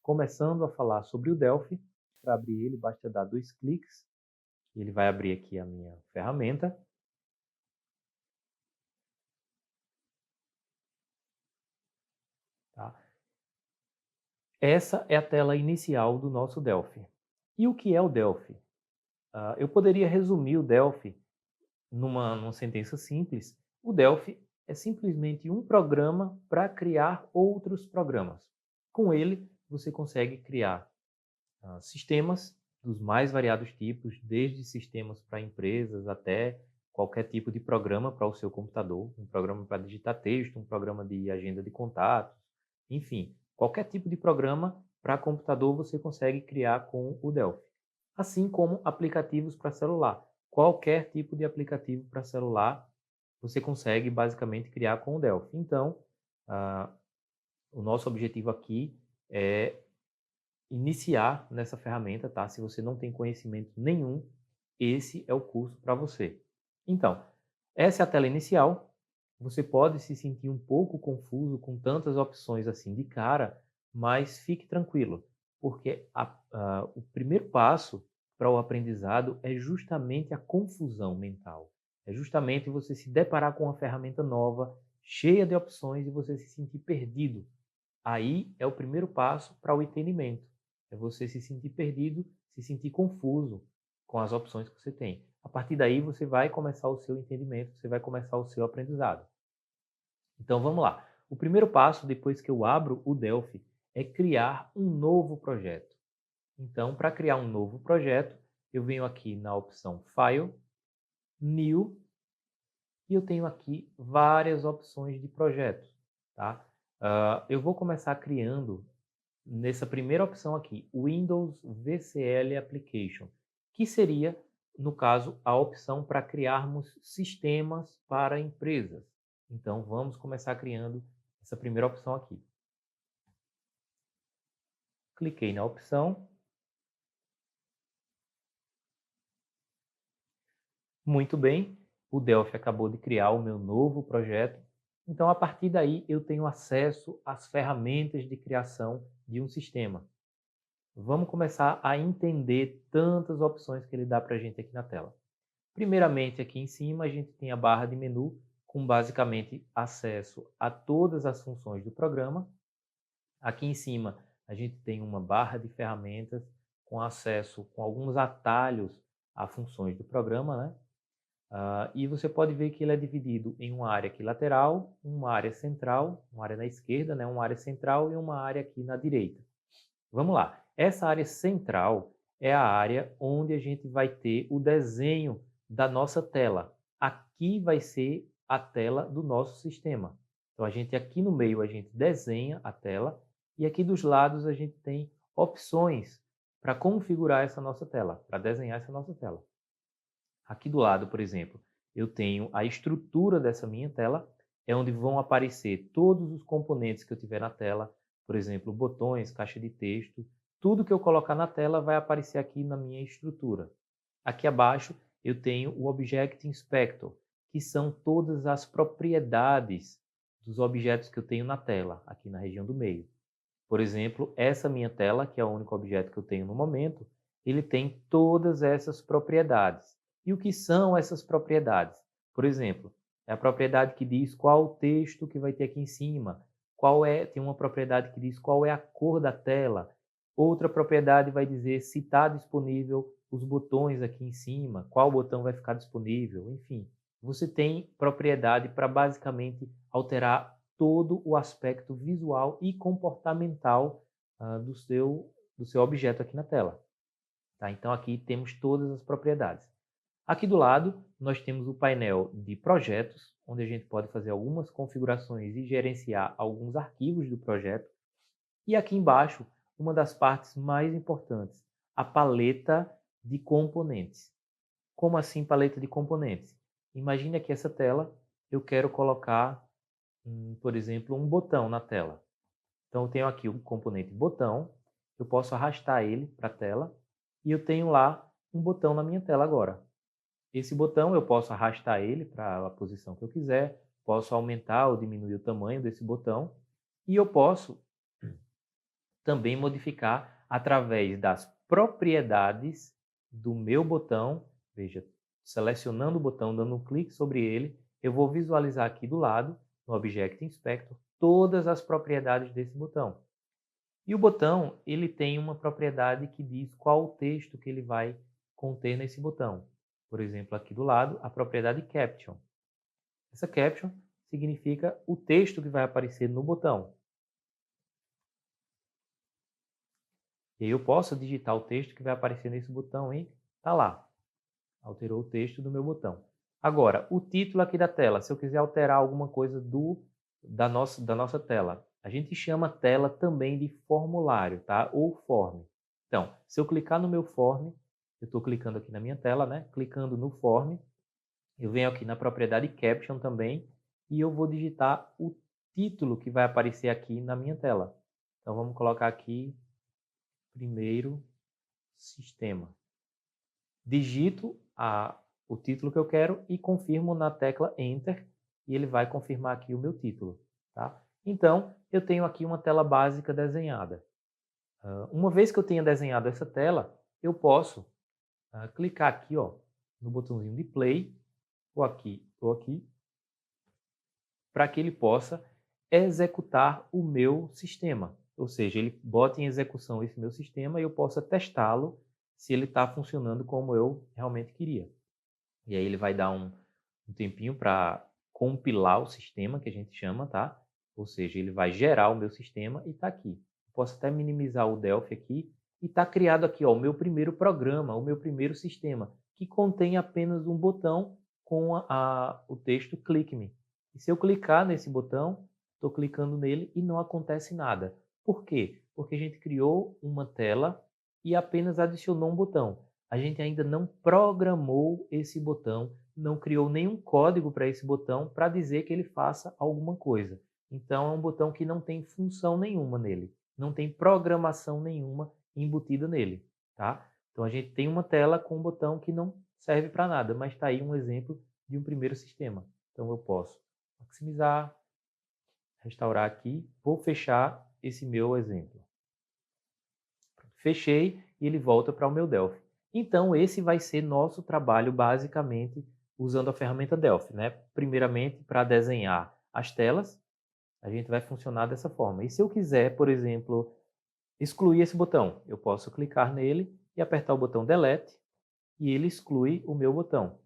começando a falar sobre o Delphi. Para abrir ele, basta dar 2 cliques. Ele vai abrir aqui a minha ferramenta. Tá? Essa é a tela inicial do nosso Delphi. E o que é o Delphi? Eu poderia resumir o Delphi numa sentença simples. O Delphi é simplesmente um programa para criar outros programas. Com ele, você consegue criar sistemas dos mais variados tipos, desde sistemas para empresas até qualquer tipo de programa para o seu computador, um programa para digitar texto, um programa de agenda de contatos, enfim, qualquer tipo de programa para computador você consegue criar com o Delphi. Assim como aplicativos para celular. Qualquer tipo de aplicativo para celular você consegue basicamente criar com o Delphi. Então, o nosso objetivo aqui é iniciar nessa ferramenta, tá? Se você não tem conhecimento nenhum, esse é o curso para você. Então, essa é a tela inicial. Você pode se sentir um pouco confuso com tantas opções assim de cara, mas fique tranquilo, porque o primeiro passo para o aprendizado é justamente a confusão mental. É justamente você se deparar com uma ferramenta nova, cheia de opções e você se sentir perdido. Aí é o primeiro passo para o entendimento. É você se sentir perdido, se sentir confuso com as opções que você tem. A partir daí você vai começar o seu entendimento, você vai começar o seu aprendizado. Então vamos lá. O primeiro passo, depois que eu abro o Delphi, é criar um novo projeto. Então, para criar um novo projeto, eu venho aqui na opção File, New, e eu tenho aqui várias opções de projetos. Tá? Eu vou começar criando nessa primeira opção aqui, Windows VCL Application, que seria, no caso, a opção para criarmos sistemas para empresas. Então, vamos começar criando essa primeira opção aqui. Cliquei na opção. Muito bem, o Delphi acabou de criar o meu novo projeto. Então, a partir daí, eu tenho acesso às ferramentas de criação de um sistema. Vamos começar a entender tantas opções que ele dá para a gente aqui na tela. Primeiramente, aqui em cima, a gente tem a barra de menu com basicamente acesso a todas as funções do programa. Aqui em cima, a gente tem uma barra de ferramentas com acesso com alguns atalhos a funções do programa, né? E você pode ver que ele é dividido em uma área aqui lateral, uma área central, uma área na esquerda, né? Uma área central e uma área aqui na direita. Vamos lá. Essa área central é a área onde a gente vai ter o desenho da nossa tela. Aqui vai ser a tela do nosso sistema. Então, aqui no meio a gente desenha a tela e aqui dos lados a gente tem opções para configurar essa nossa tela, para desenhar essa nossa tela. Aqui do lado, por exemplo, eu tenho a estrutura dessa minha tela, é onde vão aparecer todos os componentes que eu tiver na tela, por exemplo, botões, caixa de texto, tudo que eu colocar na tela vai aparecer aqui na minha estrutura. Aqui abaixo eu tenho o Object Inspector, que são todas as propriedades dos objetos que eu tenho na tela, aqui na região do meio. Por exemplo, essa minha tela, que é o único objeto que eu tenho no momento, ele tem todas essas propriedades. E o que são essas propriedades? Por exemplo, é a propriedade que diz qual o texto que vai ter aqui em cima, tem uma propriedade que diz qual é a cor da tela, outra propriedade vai dizer se está disponível os botões aqui em cima, qual botão vai ficar disponível, enfim. Você tem propriedade para basicamente alterar todo o aspecto visual e comportamental do seu objeto aqui na tela. Tá? Então aqui temos todas as propriedades. Aqui do lado nós temos o painel de projetos, onde a gente pode fazer algumas configurações e gerenciar alguns arquivos do projeto. E aqui embaixo, uma das partes mais importantes, a paleta de componentes. Como assim paleta de componentes? Imagine aqui essa tela, eu quero colocar, por exemplo, um botão na tela. Então eu tenho aqui o componente botão, eu posso arrastar ele para a tela e eu tenho lá um botão na minha tela agora. Esse botão eu posso arrastar ele para a posição que eu quiser, posso aumentar ou diminuir o tamanho desse botão e eu posso também modificar através das propriedades do meu botão. Veja, selecionando o botão, dando um clique sobre ele, eu vou visualizar aqui do lado, no Object Inspector, todas as propriedades desse botão. E o botão, ele tem uma propriedade que diz qual o texto que ele vai conter nesse botão. Por exemplo, aqui do lado, a propriedade Caption. Essa Caption significa o texto que vai aparecer no botão. E aí eu posso digitar o texto que vai aparecer nesse botão e está lá. Alterou o texto do meu botão. Agora, o título aqui da tela. Se eu quiser alterar alguma coisa da nossa tela, a gente chama tela também de formulário, tá? Ou form. Então, se eu clicar no meu form, eu estou clicando aqui na minha tela, né? Clicando no form, eu venho aqui na propriedade Caption também e eu vou digitar o título que vai aparecer aqui na minha tela. Então, vamos colocar aqui primeiro sistema. Digito o título que eu quero e confirmo na tecla Enter e ele vai confirmar aqui o meu título. Tá? Então, eu tenho aqui uma tela básica desenhada. Uma vez que eu tenha desenhado essa tela, eu posso clicar aqui ó, no botãozinho de Play, ou aqui, para que ele possa executar o meu sistema. Ou seja, ele bota em execução esse meu sistema e eu possa testá-lo se ele está funcionando como eu realmente queria. E aí ele vai dar um tempinho para compilar o sistema, que a gente chama, tá? Ou seja, ele vai gerar o meu sistema e está aqui. Posso até minimizar o Delphi aqui e está criado aqui ó, o meu primeiro programa, o meu primeiro sistema, que contém apenas um botão com o texto Click Me. E se eu clicar nesse botão, estou clicando nele e não acontece nada. Por quê? Porque a gente criou uma tela e apenas adicionou um botão. A gente ainda não programou esse botão, não criou nenhum código para esse botão para dizer que ele faça alguma coisa. Então é um botão que não tem função nenhuma nele, não tem programação nenhuma embutida nele, tá? Então a gente tem uma tela com um botão que não serve para nada, mas está aí um exemplo de um primeiro sistema. Então eu posso maximizar, restaurar aqui, vou fechar esse meu exemplo. Fechei e ele volta para o meu Delphi. Então, esse vai ser nosso trabalho basicamente usando a ferramenta Delphi, né? Primeiramente, para desenhar as telas, a gente vai funcionar dessa forma. E se eu quiser, por exemplo, excluir esse botão, eu posso clicar nele e apertar o botão Delete e ele exclui o meu botão.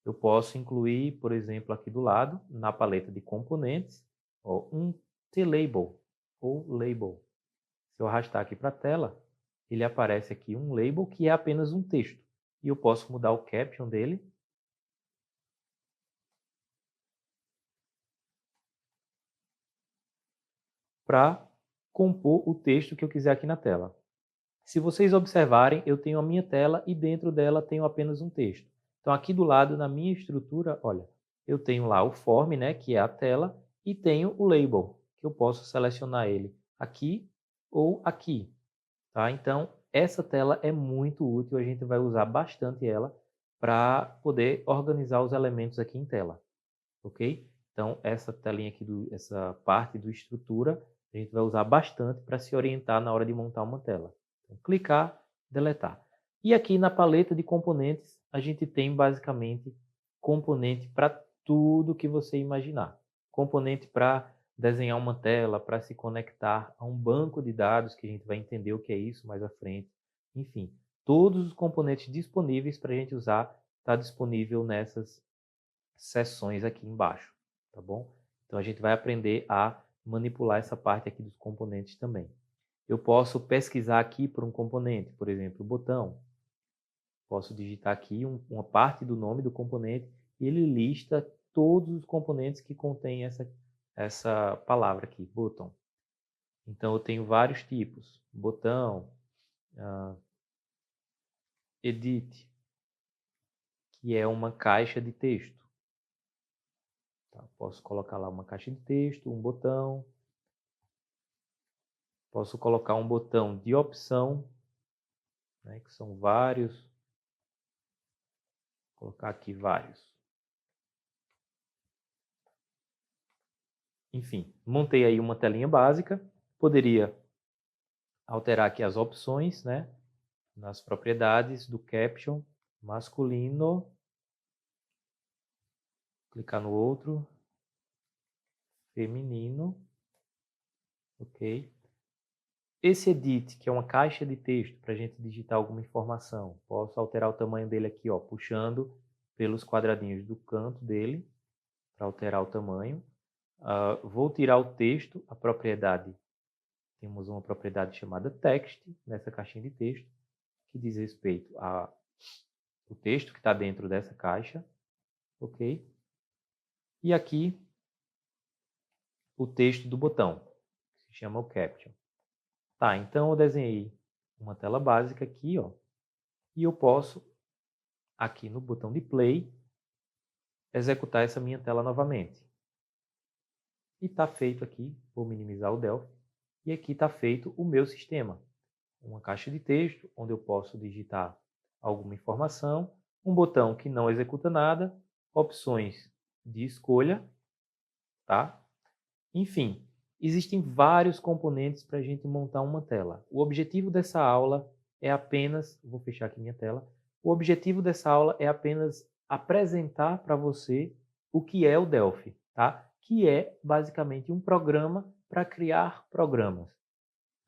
Eu posso incluir, por exemplo, aqui do lado, na paleta de componentes, ó, um T-Label ou Label. Se eu arrastar aqui para a tela, ele aparece aqui um label que é apenas um texto. E eu posso mudar o caption dele para compor o texto que eu quiser aqui na tela. Se vocês observarem, eu tenho a minha tela e dentro dela tenho apenas um texto. Então aqui do lado, na minha estrutura, olha, eu tenho lá o form, né, que é a tela, e tenho o label, que eu posso selecionar ele aqui ou aqui. Tá? Então, essa tela é muito útil, a gente vai usar bastante ela para poder organizar os elementos aqui em tela, ok? Então, essa telinha aqui, essa parte do estrutura, a gente vai usar bastante para se orientar na hora de montar uma tela. Então, clicar, deletar. E aqui na paleta de componentes, a gente tem basicamente componente para tudo que você imaginar. Componente para desenhar uma tela, para se conectar a um banco de dados, que a gente vai entender o que é isso mais à frente. Enfim, todos os componentes disponíveis para a gente usar está disponível nessas seções aqui embaixo, tá bom? Então a gente vai aprender a manipular essa parte aqui dos componentes também. Eu posso pesquisar aqui por um componente, por exemplo, o botão. Posso digitar aqui uma parte do nome do componente e ele lista todos os componentes que contêm essa palavra aqui, button. Então eu tenho vários tipos, botão, edit, que é uma caixa de texto. Tá? Posso colocar lá uma caixa de texto, um botão. Posso colocar um botão de opção, né, que são vários. Vou colocar aqui vários. Enfim, montei aí uma telinha básica. Poderia alterar aqui as opções, né? Nas propriedades do caption masculino, clicar no outro, feminino, ok? Esse edit, que é uma caixa de texto para a gente digitar alguma informação, posso alterar o tamanho dele aqui, ó, puxando pelos quadradinhos do canto dele para alterar o tamanho. Vou tirar o texto, a propriedade, temos uma propriedade chamada text nessa caixinha de texto, que diz respeito ao texto que está dentro dessa caixa, ok? E aqui o texto do botão, que se chama o caption. Tá, então eu desenhei uma tela básica aqui, ó, e eu posso, aqui no botão de play, executar essa minha tela novamente. E está feito aqui, vou minimizar o Delphi, e aqui está feito o meu sistema. Uma caixa de texto, onde eu posso digitar alguma informação, um botão que não executa nada, opções de escolha, tá? Enfim, existem vários componentes para a gente montar uma tela. O objetivo dessa aula é apenas, vou fechar aqui minha tela, o objetivo dessa aula é apenas apresentar para você o que é o Delphi, tá? Que é basicamente um programa para criar programas.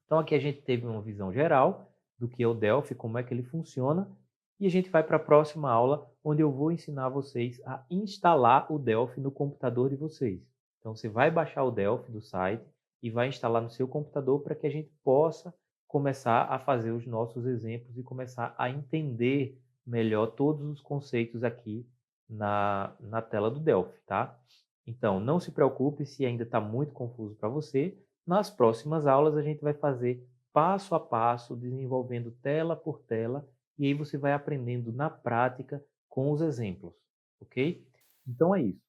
Então aqui a gente teve uma visão geral do que é o Delphi, como é que ele funciona, e a gente vai para a próxima aula, onde eu vou ensinar vocês a instalar o Delphi no computador de vocês. Então você vai baixar o Delphi do site e vai instalar no seu computador para que a gente possa começar a fazer os nossos exemplos e começar a entender melhor todos os conceitos aqui na tela do Delphi, tá? Então não se preocupe se ainda está muito confuso para você. Nas próximas aulas a gente vai fazer passo a passo, desenvolvendo tela por tela, e aí você vai aprendendo na prática com os exemplos, ok? Então é isso.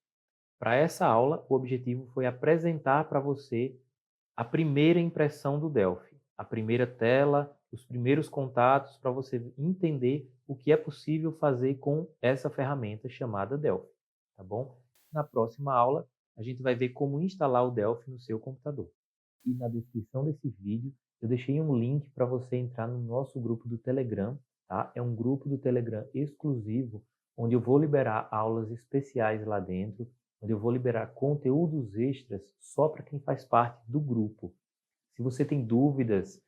Para essa aula, o objetivo foi apresentar para você a primeira impressão do Delphi, a primeira tela, os primeiros contatos para você entender o que é possível fazer com essa ferramenta chamada Delphi, tá bom? Na próxima aula, a gente vai ver como instalar o Delphi no seu computador. E na descrição desse vídeo eu deixei um link para você entrar no nosso grupo do Telegram, tá? É um grupo do Telegram exclusivo, onde eu vou liberar aulas especiais lá dentro, onde eu vou liberar conteúdos extras só para quem faz parte do grupo. Se você tem dúvidas,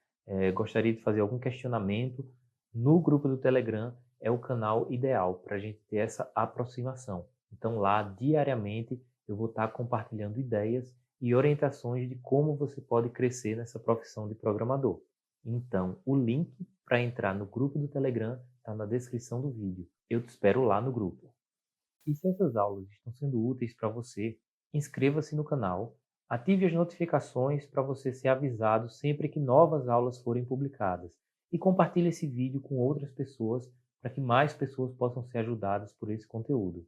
gostaria de fazer algum questionamento, no grupo do Telegram é o canal ideal para a gente ter essa aproximação. Então lá, diariamente, eu vou estar compartilhando ideias e orientações de como você pode crescer nessa profissão de programador. Então, o link para entrar no grupo do Telegram está na descrição do vídeo. Eu te espero lá no grupo. E se essas aulas estão sendo úteis para você, inscreva-se no canal, ative as notificações para você ser avisado sempre que novas aulas forem publicadas e compartilhe esse vídeo com outras pessoas para que mais pessoas possam ser ajudadas por esse conteúdo.